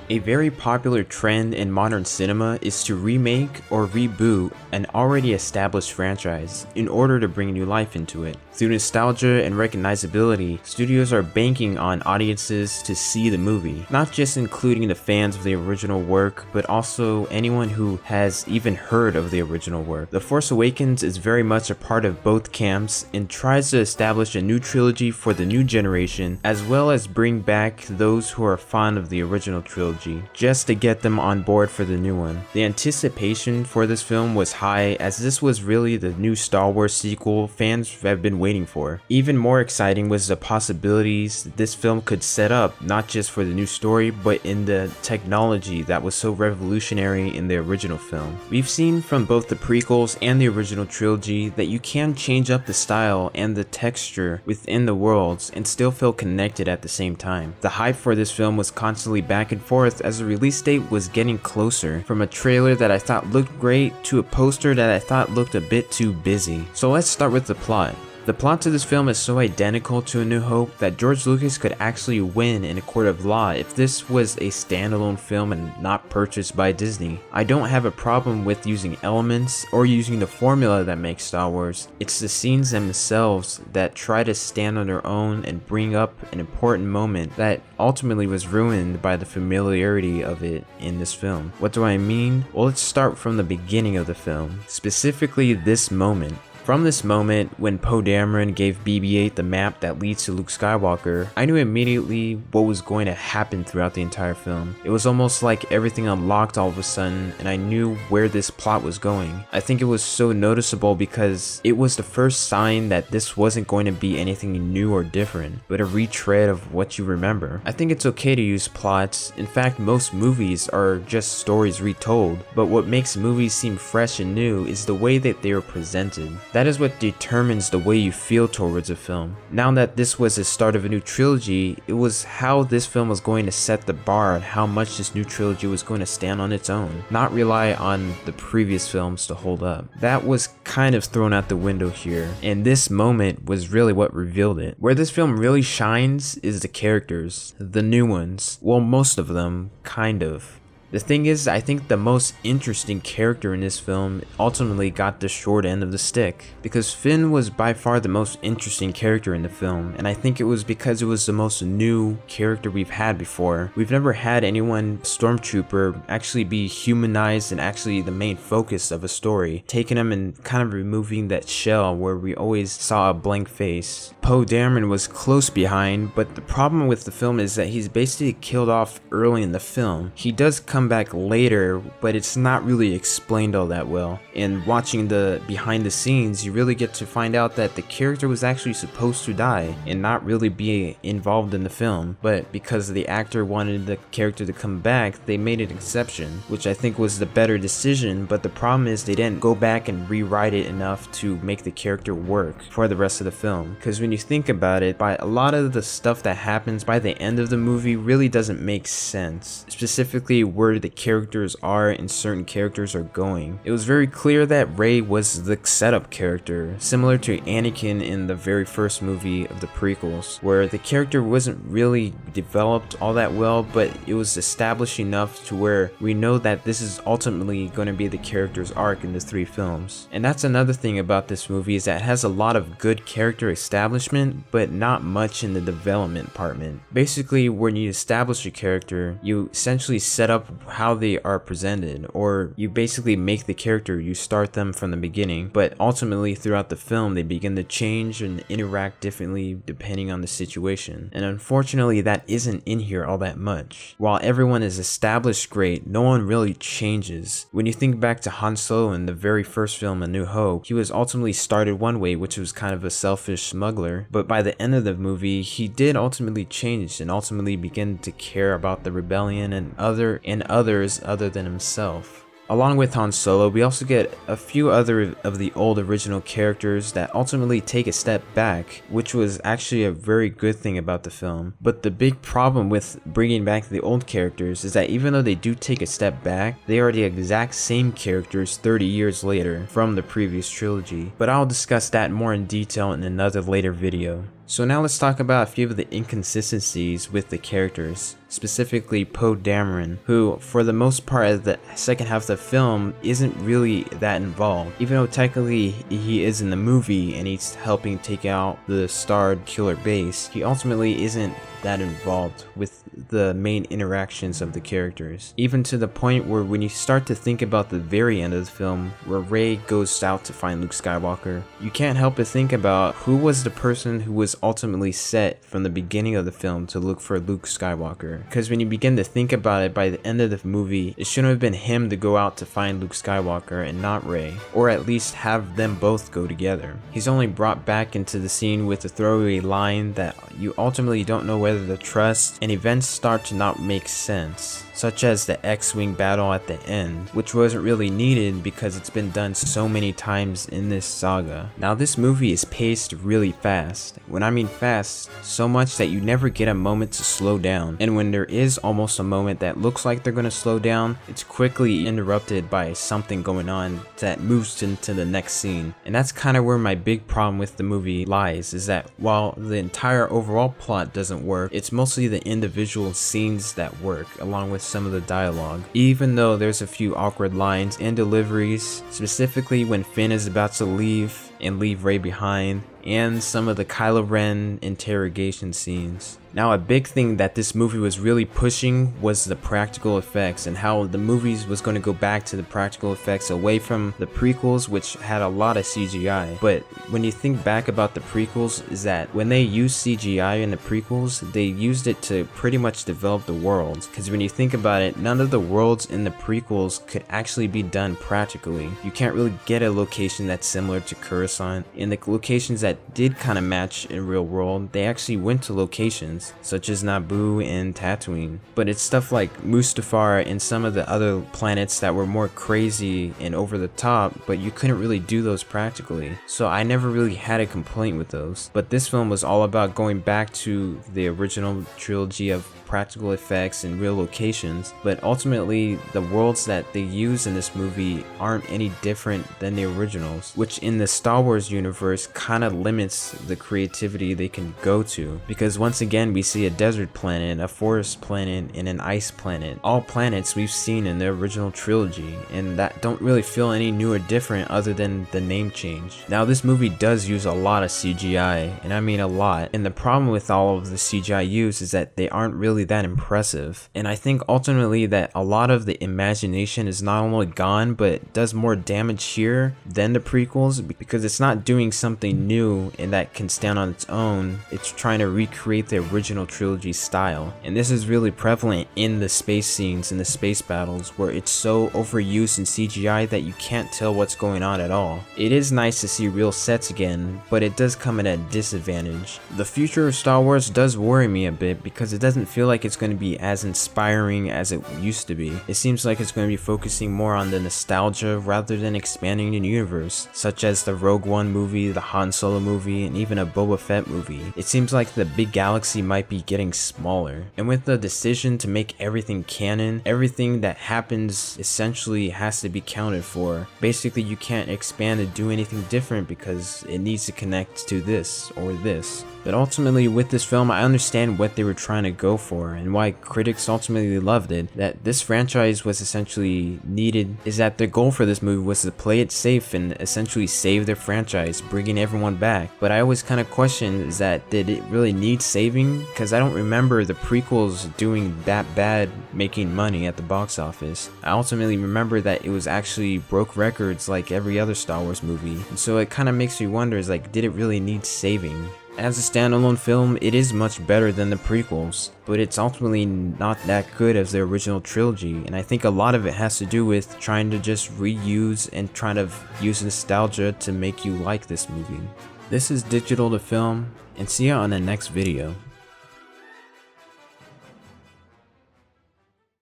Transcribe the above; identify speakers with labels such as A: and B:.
A: A very popular trend in modern cinema is to remake or reboot an already established franchise in order to bring new life into it. Through nostalgia and recognizability, studios are banking on audiences to see the movie, not just including the fans of the original work, but also anyone who has even heard of the original work. The Force Awakens is very much a part of both camps and tries to establish a new trilogy for the new generation, as well as bring back those who are fond of the original trilogy, just to get them on board for the new one. The anticipation for this film was high, as this was really the new Star Wars sequel fans have been waiting for. Even more exciting was the possibilities this film could set up, not just for the new story, but in the technology that was so revolutionary in the original film. We've seen from both the prequels and the original trilogy that you can change up the style and the texture within the worlds and still feel connected at the same time. The hype for this film was constantly back and forth as the release date was getting closer, from a trailer that I thought looked great to a poster that I thought looked a bit too busy. So let's start with the plot. The plot to this film is so identical to A New Hope that George Lucas could actually win in a court of law if this was a standalone film and not purchased by Disney. I don't have a problem with using elements or using the formula that makes Star Wars. It's the scenes themselves that try to stand on their own and bring up an important moment that ultimately was ruined by the familiarity of it in this film. What do I mean? Well, let's start from the beginning of the film, specifically this moment. From this moment, when Poe Dameron gave BB-8 the map that leads to Luke Skywalker, I knew immediately what was going to happen throughout the entire film. It was almost like everything unlocked all of a sudden, and I knew where this plot was going. I think it was so noticeable because it was the first sign that this wasn't going to be anything new or different, but a retread of what you remember. I think it's okay to use plots. In fact, most movies are just stories retold, but what makes movies seem fresh and new is the way that they are presented. That is what determines the way you feel towards a film. Now that this was the start of a new trilogy, it was how this film was going to set the bar and how much this new trilogy was going to stand on its own, not rely on the previous films to hold up. That was kind of thrown out the window here, and this moment was really what revealed it. Where this film really shines is the characters, the new ones. Well, most of them, kind of. The thing is, I think the most interesting character in this film ultimately got the short end of the stick, because Finn was by far the most interesting character in the film, and I think it was because it was the most new character we've had before. We've never had anyone stormtrooper actually be humanized and actually the main focus of a story, taking him and kind of removing that shell where we always saw a blank face. Poe Dameron was close behind, but the problem with the film is that he's basically killed off early in the film. He does come back later, but it's not really explained all that well. And watching the behind the scenes, you really get to find out that the character was actually supposed to die and not really be involved in the film, but because the actor wanted the character to come back, they made an exception, which I think was the better decision. But the problem is they didn't go back and rewrite it enough to make the character work for the rest of the film, because when you think about it, by a lot of the stuff that happens by the end of the movie really doesn't make sense, specifically where the characters are and certain characters are going. It was very clear that Rey was the setup character, similar to Anakin in the very first movie of the prequels, where the character wasn't really developed all that well, but it was established enough to where we know that this is ultimately going to be the character's arc in the three films. And that's another thing about this movie, is that it has a lot of good character establishment, but not much in the development department. Basically, when you establish a character, you essentially set up how they are presented, or you basically make the character, you start them from the beginning, but ultimately throughout the film they begin to change and interact differently depending on the situation. And unfortunately that isn't in here all that much. While everyone is established great, no one really changes. When you think back to Han Solo in the very first film, A New Hope, he was ultimately started one way, which was kind of a selfish smuggler, but by the end of the movie he did ultimately change and ultimately begin to care about the rebellion and others other than himself. Along with Han Solo, we also get a few other of the old original characters that ultimately take a step back, which was actually a very good thing about the film. But the big problem with bringing back the old characters is that even though they do take a step back, they are the exact same characters 30 years later from the previous trilogy. But I'll discuss that more in detail in another later video. So now let's talk about a few of the inconsistencies with the characters, specifically Poe Dameron, who for the most part of the second half of the film isn't really that involved. Even though technically he is in the movie and he's helping take out the starred killer base, he ultimately isn't that involved with the main interactions of the characters. Even to the point where when you start to think about the very end of the film, where Rey goes out to find Luke Skywalker, you can't help but think about who was the person who was ultimately set from the beginning of the film to look for Luke Skywalker. Because when you begin to think about it, by the end of the movie, it shouldn't have been him to go out to find Luke Skywalker and not Rey, or at least have them both go together. He's only brought back into the scene with a throwaway line that you ultimately don't know whether to trust, and events start to not make sense, such as the X-Wing battle at the end, which wasn't really needed because it's been done so many times in this saga. Now this movie is paced really fast. When I mean fast, so much that you never get a moment to slow down, and when there is almost a moment that looks like they're going to slow down, it's quickly interrupted by something going on that moves into the next scene. And that's kind of where my big problem with the movie lies, is that while the entire overall plot doesn't work, it's mostly the individual scenes that work, along with some of the dialogue. Even though there's a few awkward lines and deliveries, specifically when Finn is about to leave and leave Rey behind, and some of the Kylo Ren interrogation scenes. Now a big thing that this movie was really pushing was the practical effects, and how the movies was going to go back to the practical effects away from the prequels, which had a lot of CGI. But when you think back about the prequels, is that when they used CGI in the prequels, they used it to pretty much develop the worlds. Because when you think about it, none of the worlds in the prequels could actually be done practically. You can't really get a location that's similar to Coruscant, and the locations that did kind of match in real world, they actually went to locations such as Naboo and Tatooine. But it's stuff like Mustafar and some of the other planets that were more crazy and over the top, but you couldn't really do those practically. So I never really had a complaint with those. But this film was all about going back to the original trilogy of practical effects and real locations, but ultimately the worlds that they use in this movie aren't any different than the originals, which in the Star Wars universe kind of limits the creativity they can go to, because once again we see a desert planet, a forest planet, and an ice planet, all planets we've seen in the original trilogy, and that don't really feel any new or different other than the name change. Now this movie does use a lot of CGI, and I mean a lot, and the problem with all of the CGI used is that they aren't really that impressive. And I think ultimately that a lot of the imagination is not only gone, but does more damage here than the prequels, because it's not doing something new and that can stand on its own. It's trying to recreate the original trilogy style, and this is really prevalent in the space scenes and the space battles, where it's so overused in CGI that you can't tell what's going on at all. It is nice to see real sets again, but it does come at a disadvantage. The future of Star Wars does worry me a bit, because it doesn't feel like it's going to be as inspiring as it used to be. It seems like it's going to be focusing more on the nostalgia rather than expanding the universe, such as the Rogue One movie, the Han Solo movie, and even a Boba Fett movie. It seems like the big galaxy might be getting smaller, and with the decision to make everything canon, everything that happens essentially has to be counted for. Basically you can't expand and do anything different because it needs to connect to this or this. But ultimately with this film, I understand what they were trying to go for and why critics ultimately loved it. That this franchise was essentially needed, is that the goal for this movie was to play it safe and essentially save their franchise, bringing everyone back. But I always kind of question, is that did it really need saving? Because I don't remember the prequels doing that bad making money at the box office. I ultimately remember that it was actually broke records like every other Star Wars movie. And so it kind of makes me wonder, is like, did it really need saving? As a standalone film, it is much better than the prequels, but it's ultimately not that good as the original trilogy, and I think a lot of it has to do with trying to just reuse and trying to use nostalgia to make you like this movie. This is Digital2film, and see you on the next video.